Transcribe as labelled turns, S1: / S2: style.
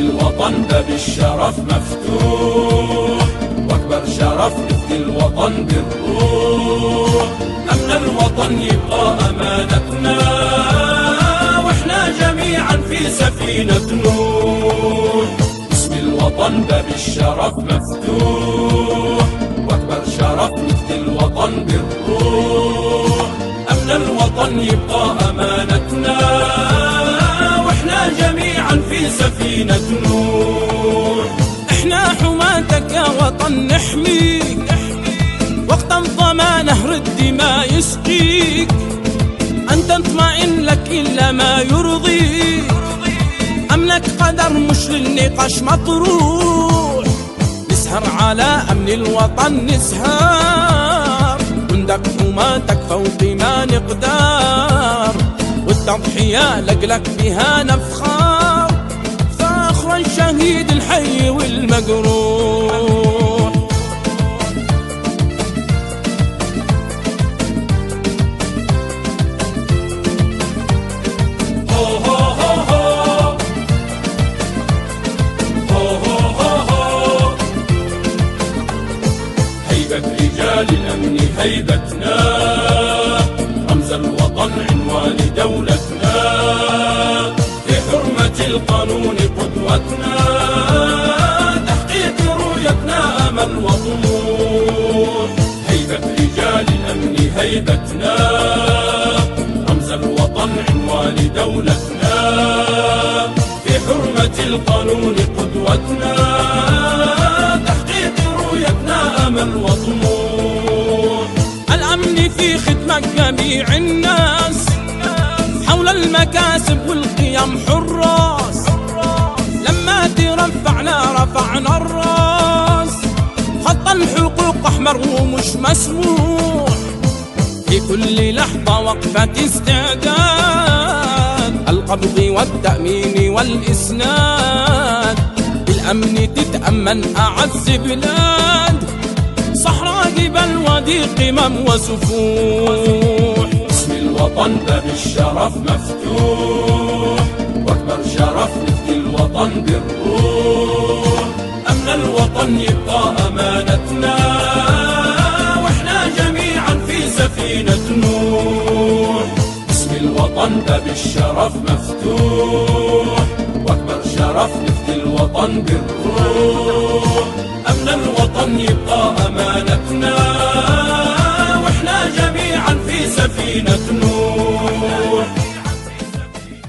S1: الوطن باب الشرف مفتوح، واكبر شرف نفدي الوطن بالروح. امن الوطن يبقى امانتنا، واحنا جميعا في سفينة نوح. باسم الوطن باب الشرف مفتوح، واكبر شرف نفدي الوطن بالروح. امن الوطن يبقى امانتنا، واحنا جميعا في سفينة نوح.
S2: احنا حماتك يا وطن نحميك، وقت الظما نهر الدماء يسقيك. أن تطمئن لك إلا ما يرضيك، أمنك قدر مش للنقاش مطروح. نسهر على أمن الوطن نسهر، وندق حماتك فوق ما نقدر، والتضحية لك بها نفخر، فاخر الشهيد الحي والمجروح.
S1: رجال الأمن هيبتنا، رمز الوطن عنوان دولتنا، في حرمة القانون قدوتنا، تحقيق رؤيتنا أمل وطموح. هيبة رجال الأمن هيبتنا، رمز الوطن عنوان دولتنا، في حرمة القانون قدوتنا، أمل وطموح.
S2: الأمن في خدمة جميع الناس، حول المكاسب والقيم حراس. لما ترفعنا رفعنا الراس، خط الحقوق أحمر ومش مسموح. في كل لحظة وقفة استعداد، القبض والتأمين والإسناد. بالأمن تتأمن أعز بلاد، صحراء جبال وادي قمم وسفوح.
S1: باسم الوطن باب الشرف مفتوح، واكبر شرف نفدي الوطن بالروح. امن الوطن يبقى امانتنا، واحنا جميعا في سفينة نوح. باسم الوطن باب الشرف مفتوح، واكبر شرف نفدي الوطن بالروح. امن الوطن يبقى امانتنا، واحنا جميعا في سفينة